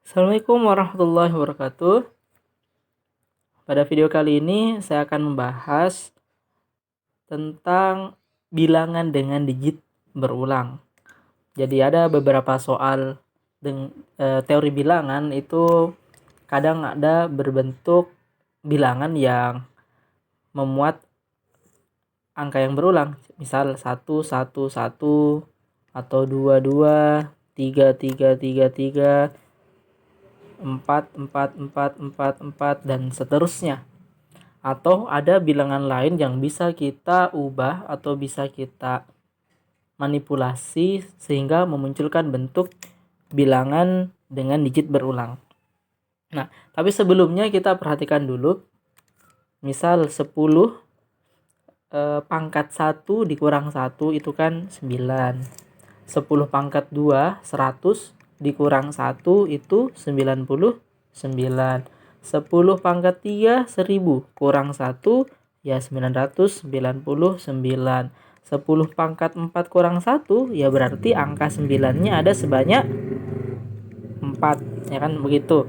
Assalamualaikum warahmatullahi wabarakatuh. Pada video kali ini saya akan membahas tentang bilangan dengan digit berulang. Jadi ada beberapa soal teori bilangan itu kadang ada berbentuk bilangan yang memuat angka yang berulang. Misal 1, 1, 1 atau 2, 2, 3, 3, 3, 3, 4, 4, 4, 4, 4, dan seterusnya. Atau ada bilangan lain yang bisa kita ubah atau bisa kita manipulasi sehingga memunculkan bentuk bilangan dengan digit berulang. Nah, tapi sebelumnya kita perhatikan dulu. Misal 10 pangkat 1 dikurang 1 itu kan 9. 10 pangkat 2 100 dikurang 1 itu 99. 10 pangkat 3 1000 kurang 1 ya 999. 10 pangkat 4 kurang 1 ya berarti angka 9-nya ada sebanyak 4, ya kan begitu.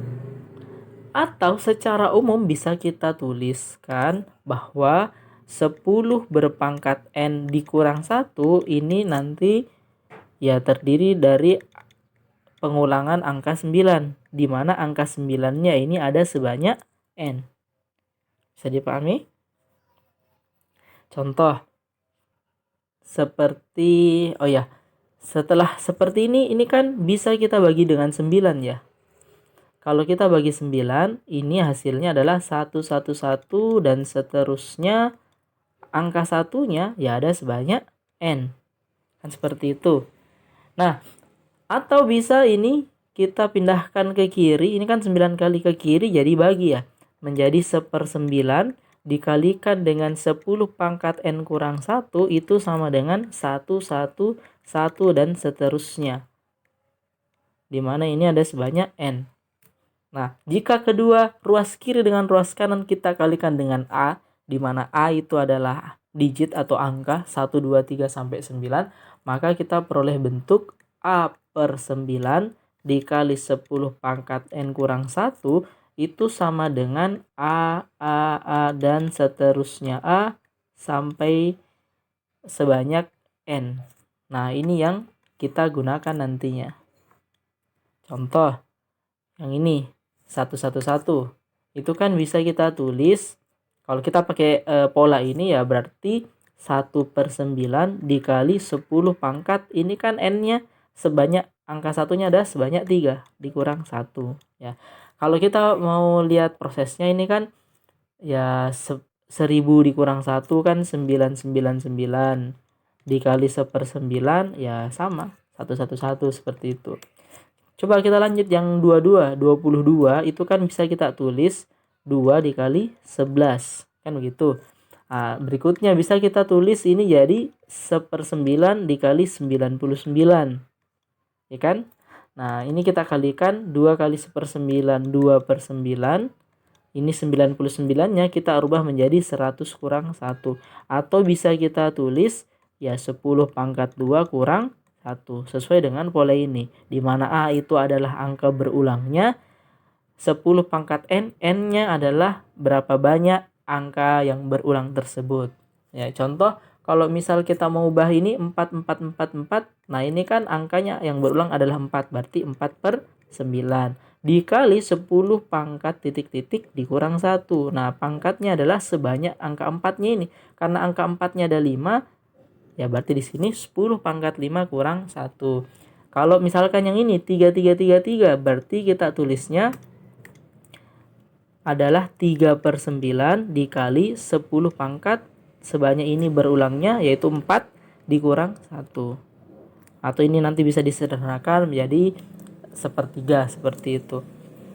Atau secara umum bisa kita tuliskan bahwa 10 berpangkat n dikurang 1 ini nanti ya terdiri dari pengulangan angka 9, di mana angka 9-nya ini ada sebanyak n. Bisa dipahami? Contoh seperti setelah seperti ini kan bisa kita bagi dengan 9 ya. Kalau kita bagi 9, ini hasilnya adalah 111 dan seterusnya angka satunya ya ada sebanyak n. Kan seperti itu. Nah, atau bisa ini kita pindahkan ke kiri. Ini kan 9 kali ke kiri jadi bagi ya. Menjadi 1/9 dikalikan dengan 10 pangkat n kurang 1 itu sama dengan 1, 1, 1 dan seterusnya. Dimana ini ada sebanyak n. Nah, jika kedua ruas kiri dengan ruas kanan kita kalikan dengan A, di mana A itu adalah digit atau angka 1, 2, 3 sampai 9, maka kita peroleh bentuk A/9 dikali 10 pangkat n kurang 1 itu sama dengan A dan seterusnya A sampai sebanyak n. Nah, ini yang kita gunakan nantinya. Contoh yang ini 111 itu kan bisa kita tulis kalau kita pakai pola ini ya berarti 1/9 dikali 10 pangkat ini kan n-nya sebanyak angka satunya ada sebanyak 3 dikurang 1 ya. Kalau kita mau lihat prosesnya ini kan ya 1000 dikurang 1 kan 999 dikali 1/9 ya sama 111 seperti itu. Coba kita lanjut yang 22 itu kan bisa kita tulis 2 dikali 11 kan begitu. Nah, berikutnya bisa kita tulis ini jadi 1/9 dikali 99 ya kan. Nah, ini kita kalikan 2 kali 1/9 2/9. Ini 99-nya kita rubah menjadi 100 kurang 1. Atau bisa kita tulis ya 10 pangkat 2 kurang 1 sesuai dengan pola ini, di mana A itu adalah angka berulangnya, 10 pangkat n-nya adalah berapa banyak angka yang berulang tersebut. Ya, contoh kalau misal kita mau ubah ini 4, 4, 4, 4, nah ini kan angkanya yang berulang adalah 4, berarti 4/9 dikali 10 pangkat titik-titik dikurang 1. Nah, pangkatnya adalah sebanyak angka 4-nya ini. Karena angka 4-nya ada 5, ya berarti di sini 10 pangkat 5 kurang 1. Kalau misalkan yang ini 3, 3, 3, 3, berarti kita tulisnya adalah 3/9 dikali 10 pangkat sebanyak ini berulangnya yaitu 4 dikurang 1. Atau ini nanti bisa disederhanakan menjadi 1/3 seperti itu.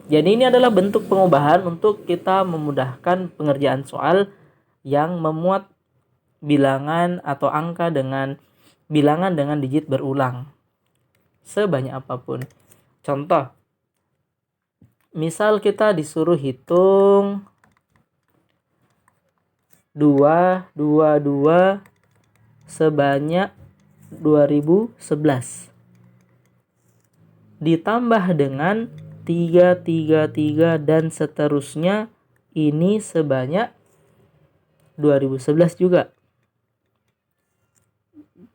Jadi ini adalah bentuk pengubahan untuk kita memudahkan pengerjaan soal yang memuat bilangan atau angka dengan bilangan dengan digit berulang sebanyak apapun. Contoh, misal kita disuruh hitung 2, 2, 2 sebanyak 2011 ditambah dengan 3, 3, 3, dan seterusnya. Ini sebanyak 2011 juga.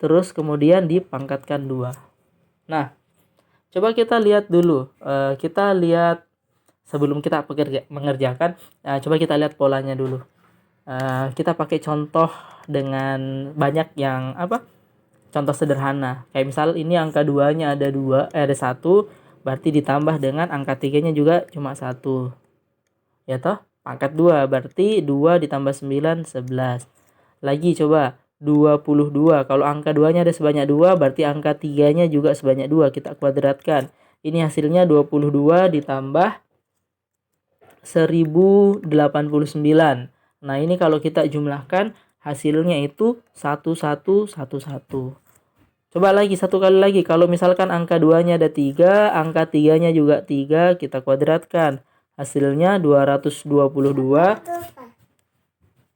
Terus kemudian dipangkatkan 2. Nah, coba kita lihat dulu. Kita lihat sebelum kita mengerjakan, coba kita lihat polanya dulu. Kita pakai contoh dengan banyak yang contoh sederhana. Kayak misal ini angka 2-nya ada 1, berarti ditambah dengan angka 3-nya juga cuma 1. Ya toh? Pangkat 2 berarti 2 ditambah 9 11. Lagi coba 22. Kalau angka 2-nya ada sebanyak 2, berarti angka 3-nya juga sebanyak 2. Kita kuadratkan. Ini hasilnya 22 ditambah 1089. Nah, ini kalau kita jumlahkan hasilnya itu 1111. Coba lagi satu kali lagi. Kalau misalkan angka 2-nya ada 3, angka 3-nya juga 3, kita kuadratkan. Hasilnya 222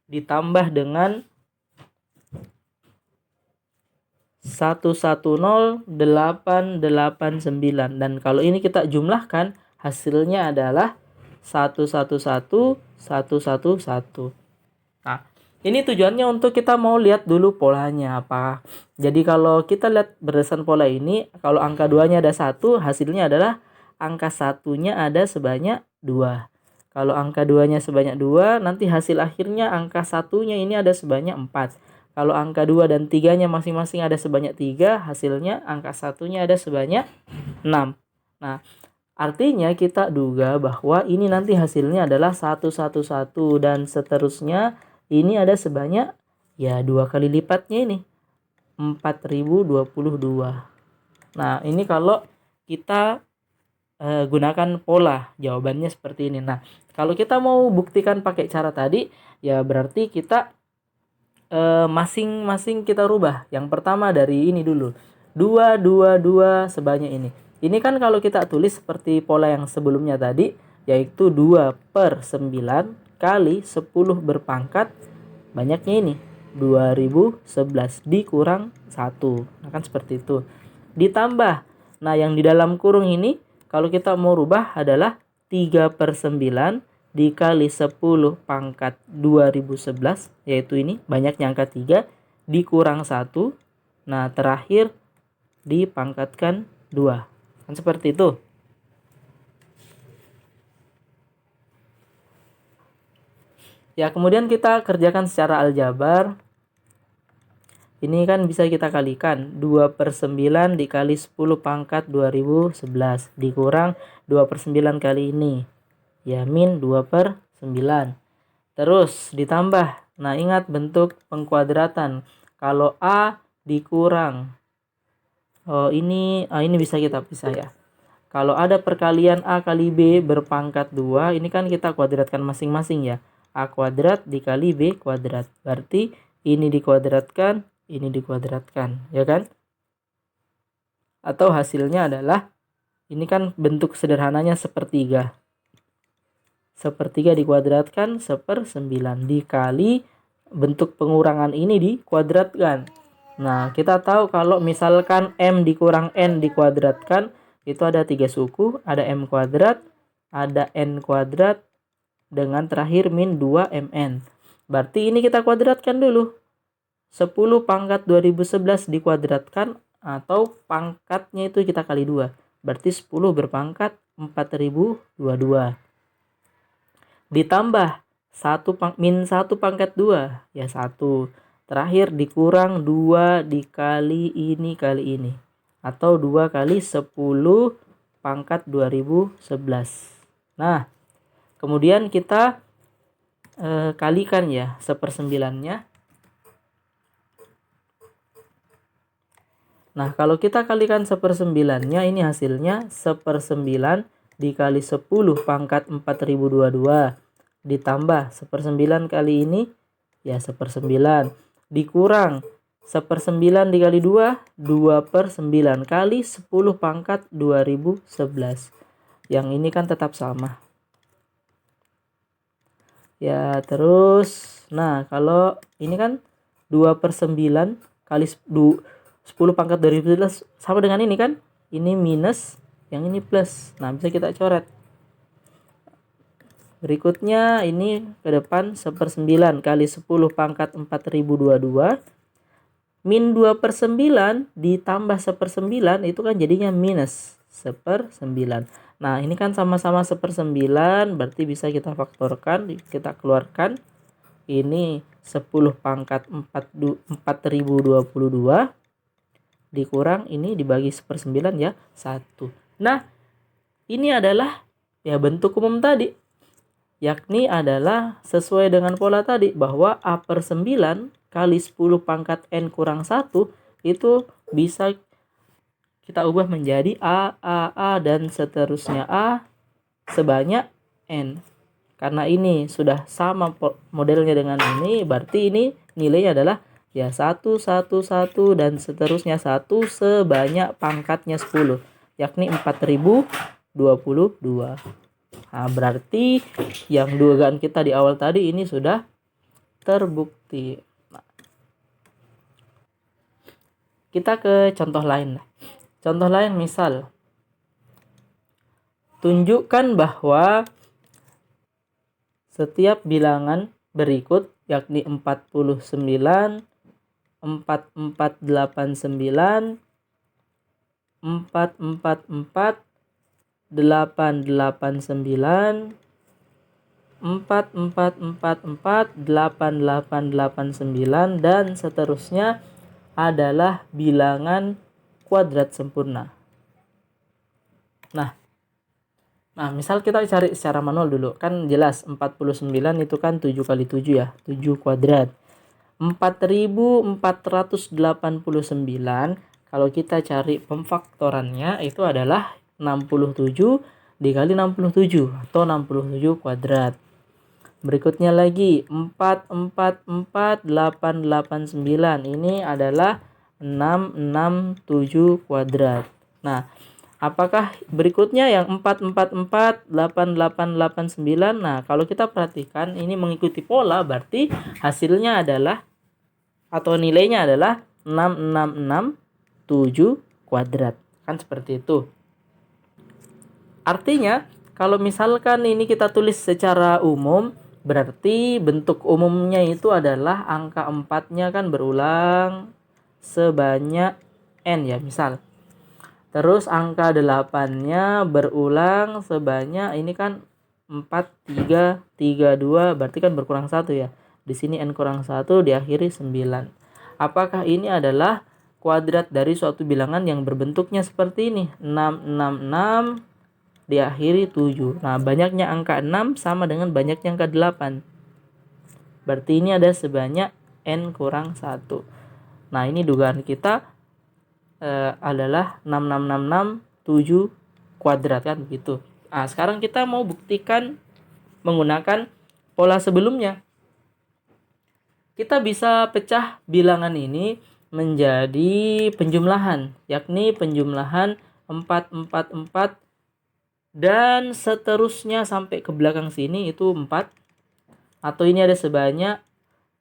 ditambah dengan 110889. Dan kalau ini kita jumlahkan, hasilnya adalah 111111. Nah, ini tujuannya untuk kita mau lihat dulu polanya apa. Jadi kalau kita lihat berdasarkan pola ini, kalau angka 2-nya ada 1, hasilnya adalah angka 1-nya ada sebanyak 2. Kalau angka 2-nya sebanyak 2, nanti hasil akhirnya angka 1-nya ini ada sebanyak 4. Kalau angka 2 dan 3-nya masing-masing ada sebanyak 3, hasilnya angka 1-nya ada sebanyak 6. Nah, artinya kita duga bahwa ini nanti hasilnya adalah 111 dan seterusnya ini ada sebanyak 2 kali lipatnya ini, 4022. Nah, ini kalau kita gunakan pola, jawabannya seperti ini. Nah, kalau kita mau buktikan pakai cara tadi, ya berarti kita masing-masing kita rubah. Yang pertama dari ini dulu. 2, 2, 2 sebanyak ini. Ini kan kalau kita tulis seperti pola yang sebelumnya tadi, yaitu 2/9 kali 10 berpangkat banyaknya ini 2011 dikurang 1. Nah, kan seperti itu. Ditambah. Nah, yang di dalam kurung ini kalau kita mau rubah adalah 3/9 dikali 10 pangkat 2011, yaitu ini banyaknya angka 3 dikurang 1. Nah, terakhir dipangkatkan 2. Kan seperti itu. Ya, kemudian kita kerjakan secara aljabar. Ini kan bisa kita kalikan. 2/9 dikali 10 pangkat 2011 dikurang 2/9 kali ini. Ya, min 2/9. Terus ditambah. Nah, ingat bentuk pengkuadratan. Kalau A dikurang. Ini bisa kita pisah ya. Kalau ada perkalian A kali B berpangkat 2, ini kan kita kuadratkan masing-masing ya. A kuadrat dikali B kuadrat. Berarti ini dikuadratkan, ini dikuadratkan, ya kan? Atau hasilnya adalah, ini kan bentuk sederhananya sepertiga. Sepertiga dikuadratkan 1/9 dikali bentuk pengurangan ini dikuadratkan. Nah, kita tahu kalau misalkan M dikurang N dikuadratkan, itu ada 3 suku, ada M kuadrat, ada N kuadrat, dengan terakhir min 2MN. Berarti ini kita kuadratkan dulu. 10 pangkat 2011 dikuadratkan, atau pangkatnya itu kita kali 2. Berarti 10 berpangkat 4022. Ditambah min 1 pangkat 2, ya 1. Terakhir dikurang 2 dikali ini kali ini, atau 2 kali 10 pangkat 2011. Nah, kemudian kita kalikan ya 1/9-nya. Nah, kalau kita kalikan 1/9-nya, ini hasilnya 1/9 dikali 10 pangkat 4022 ditambah 1/9 kali ini, ya 1/9 dikurang 1/9 dikali 2, 2/9 kali 10 pangkat 2011. Yang ini kan tetap sama. Ya, terus nah kalau ini kan 2/9 kali 10 pangkat 2011 sama dengan ini kan. Ini minus Yang ini plus. Nah, bisa kita coret. Berikutnya ini ke depan 1/9 kali 10 pangkat 4022 min 2/9 ditambah 1/9 itu kan jadinya minus 1/9. Nah, ini kan sama-sama 1/9, berarti bisa kita faktorkan, kita keluarkan. Ini 10 pangkat 4022 dikurang ini dibagi 1/9 ya, 1. Nah, ini adalah ya bentuk umum tadi, yakni adalah sesuai dengan pola tadi bahwa A/9 kali 10 pangkat N kurang 1 itu bisa kita ubah menjadi A, dan seterusnya A sebanyak N. Karena ini sudah sama modelnya dengan ini, berarti ini nilainya adalah ya 1, 1, 1, dan seterusnya 1 sebanyak pangkatnya 10, yakni 4022. Nah, berarti yang dugaan kita di awal tadi ini sudah terbukti. Nah, kita ke contoh lain. Contoh lain misal, tunjukkan bahwa setiap bilangan berikut yakni 49, 4489, 444, 889, 4444, 8889 dan seterusnya adalah bilangan kuadrat sempurna. Nah, misal kita cari secara manual dulu. Kan jelas 49 itu kan 7 kali 7 ya. 7 kuadrat. 4489 kalau kita cari pemfaktorannya itu adalah 67 dikali 67 atau 67 kuadrat. Berikutnya lagi 444889 ini adalah 667 kuadrat. Nah, apakah berikutnya yang 444 8889? Nah, kalau kita perhatikan ini mengikuti pola, berarti hasilnya adalah atau nilainya adalah 6667 kuadrat. Kan seperti itu. Artinya, kalau misalkan ini kita tulis secara umum, berarti bentuk umumnya itu adalah angka 4-nya kan berulang sebanyak N ya, misal. Terus angka 8-nya berulang sebanyak ini kan 4, 3, 3, 2, berarti kan berkurang 1 ya. Di sini N kurang 1 diakhiri 9. Apakah ini adalah kuadrat dari suatu bilangan yang berbentuknya seperti ini? 666 diakhiri 7. Nah, banyaknya angka 6 sama dengan banyaknya angka 8. Berarti ini ada sebanyak N kurang 1. Nah, ini dugaan kita adalah 66667 kuadrat kan begitu. Nah, sekarang kita mau buktikan menggunakan pola sebelumnya. Kita bisa pecah bilangan ini menjadi penjumlahan, yakni penjumlahan 444 dan seterusnya sampai ke belakang sini itu 4. Atau ini ada sebanyak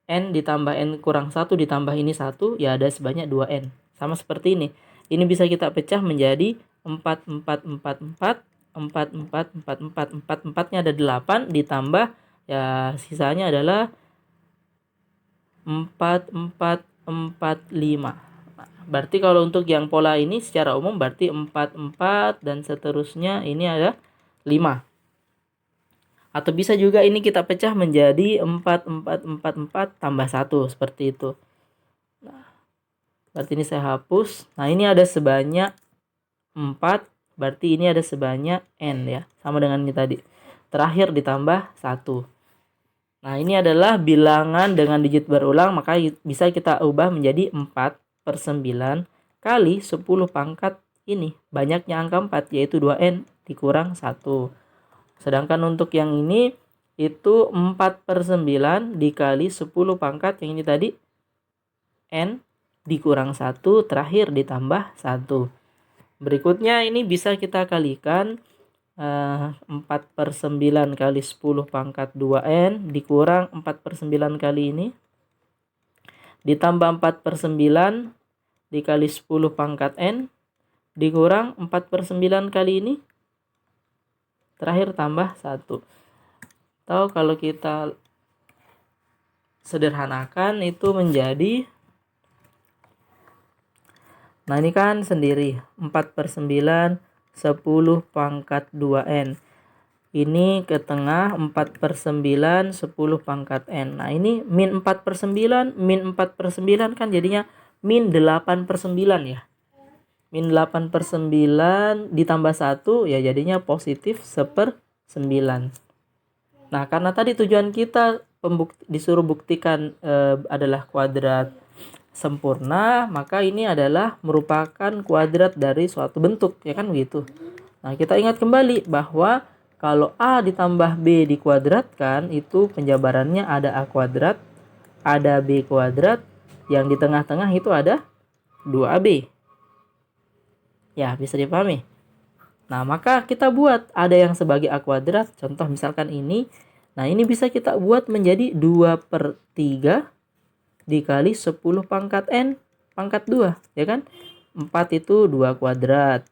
N ditambah N kurang 1 ditambah ini 1, ya ada sebanyak 2N. Sama seperti ini. Ini bisa kita pecah menjadi 4444, 4444, 4-4-nya ada 8 ditambah ya sisanya adalah 4445. Nah, berarti kalau untuk yang pola ini secara umum berarti 44 dan seterusnya ini ada 5. Atau bisa juga ini kita pecah menjadi 4444 tambah 1 seperti itu. Nah, berarti ini saya hapus. Nah, ini ada sebanyak 4, berarti ini ada sebanyak N ya. Sama dengan ini tadi. Terakhir ditambah 1. Nah, ini adalah bilangan dengan digit berulang, maka bisa kita ubah menjadi 4/9 kali 10 pangkat ini. Banyaknya angka 4 yaitu 2N dikurang 1. Sedangkan untuk yang ini itu 4/9 dikali 10 pangkat yang ini tadi N dikurang 1 terakhir ditambah 1. Berikutnya ini bisa kita kalikan 4/9 kali 10 pangkat 2N dikurang 4/9 kali ini ditambah 4/9 dikali 10 pangkat N dikurang 4/9 kali ini. Terakhir tambah 1. Atau kalau kita sederhanakan itu menjadi, nah ini kan sendiri 4/9 10 pangkat 2n. Ini ke tengah 4/9 10 pangkat n. Nah ini min 4/9 min 4/9 kan jadinya min 8/9 ya. Min 8/9 ditambah 1 ya jadinya positif 1/9. Nah karena tadi tujuan kita disuruh buktikan adalah kuadrat sempurna, maka ini adalah merupakan kuadrat dari suatu bentuk, ya kan begitu. Nah kita ingat kembali bahwa kalau A ditambah B dikuadratkan, itu penjabarannya ada A kuadrat, ada B kuadrat, yang di tengah-tengah itu ada 2AB. Ya, bisa dipahami. Nah, maka kita buat ada yang sebagai A kuadrat, contoh misalkan ini. Nah, ini bisa kita buat menjadi 2/3 dikali 10 pangkat N pangkat 2, ya kan? 4 itu 2 kuadrat.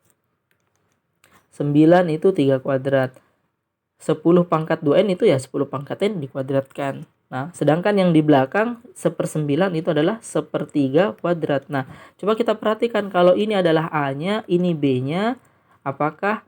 9 itu 3 kuadrat. 10 pangkat 2N itu ya 10 pangkat N dikuadratkan. Nah, sedangkan yang di belakang 1/9 itu adalah 1/3 kuadrat. Nah, coba kita perhatikan kalau ini adalah A-nya, ini B-nya. Apakah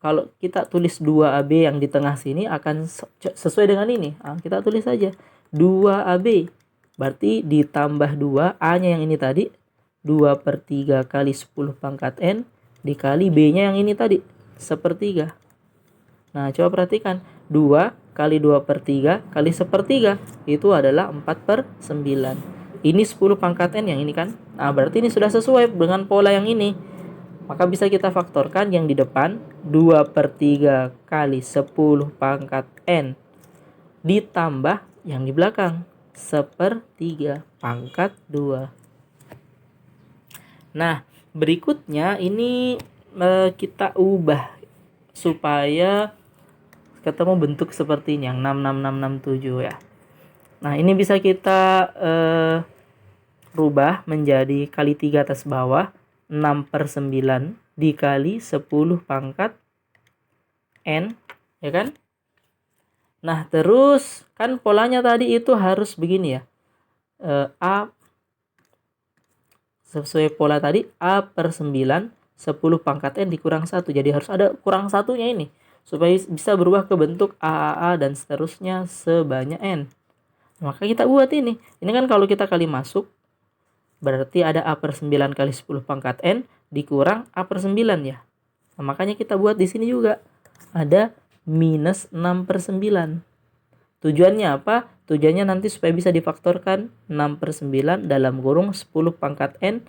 kalau kita tulis 2AB yang di tengah sini akan sesuai dengan ini? Nah, kita tulis saja 2AB. Berarti ditambah 2, A-nya yang ini tadi 2/3 kali 10 pangkat N dikali B-nya yang ini tadi 1/3. Nah, coba perhatikan. 2 kali 2/3 kali 1/3 itu adalah 4/9. Ini 10 pangkat N yang ini kan. Nah, berarti ini sudah sesuai dengan pola yang ini. Maka bisa kita faktorkan yang di depan 2/3 kali 10 pangkat N ditambah yang di belakang 1/3 pangkat 2. Nah, berikutnya ini kita ubah supaya ketemu bentuk seperti ini yang 66667 ya. Nah, ini bisa kita rubah menjadi kali 3 atas bawah 6/9 dikali 10 pangkat N, ya kan? Nah, terus kan polanya tadi itu harus begini ya. A sesuai pola tadi A/9 10 pangkat N dikurang 1. Jadi harus ada kurang satunya ini supaya bisa berubah ke bentuk AAA dan seterusnya sebanyak N. Maka kita buat ini. Ini kan kalau kita kali masuk berarti ada A/9 kali 10 pangkat N dikurang A/9 ya. Nah, makanya kita buat di sini juga ada minus 6/9. Tujuannya apa? Tujuannya nanti supaya bisa difaktorkan 6/9 dalam kurung 10 pangkat N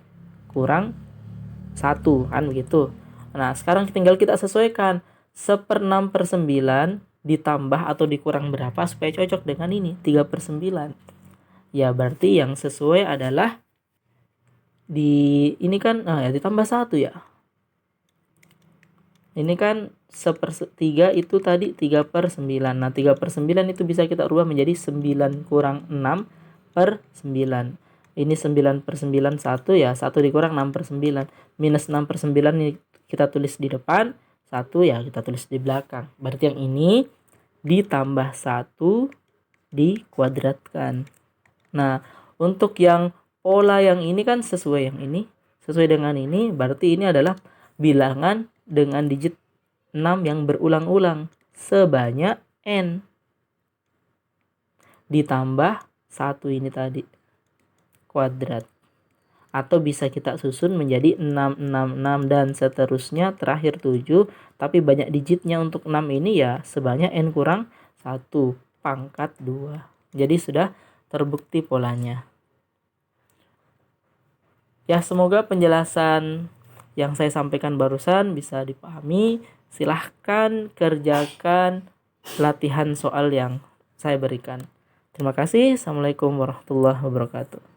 kurang 1 kan begitu. Nah, sekarang tinggal kita sesuaikan 1/6/9 ditambah atau dikurang berapa supaya cocok dengan ini 3/9. Ya berarti yang sesuai adalah di ini kan ya ditambah 1 ya. Ini kan 1/3 itu tadi 3/9. Nah, 3/9 itu bisa kita rubah menjadi 9 kurang 6/9. Ini 9/9 1 ya, 1 dikurang 6/9. Minus 6/9 ini kita tulis di depan, 1 ya kita tulis di belakang. Berarti yang ini ditambah 1 dikuadratkan. Nah, untuk yang pola yang ini kan sesuai yang ini, sesuai dengan ini, berarti ini adalah bilangan dengan digit 6 yang berulang-ulang sebanyak N ditambah 1 ini tadi kuadrat. Atau bisa kita susun menjadi 666 dan seterusnya terakhir 7, tapi banyak digitnya untuk 6 ini ya sebanyak N kurang 1 pangkat 2. Jadi sudah terbukti polanya. Ya, semoga penjelasan yang saya sampaikan barusan bisa dipahami. Silahkan kerjakan latihan soal yang saya berikan. Terima kasih. Assalamualaikum warahmatullahi wabarakatuh.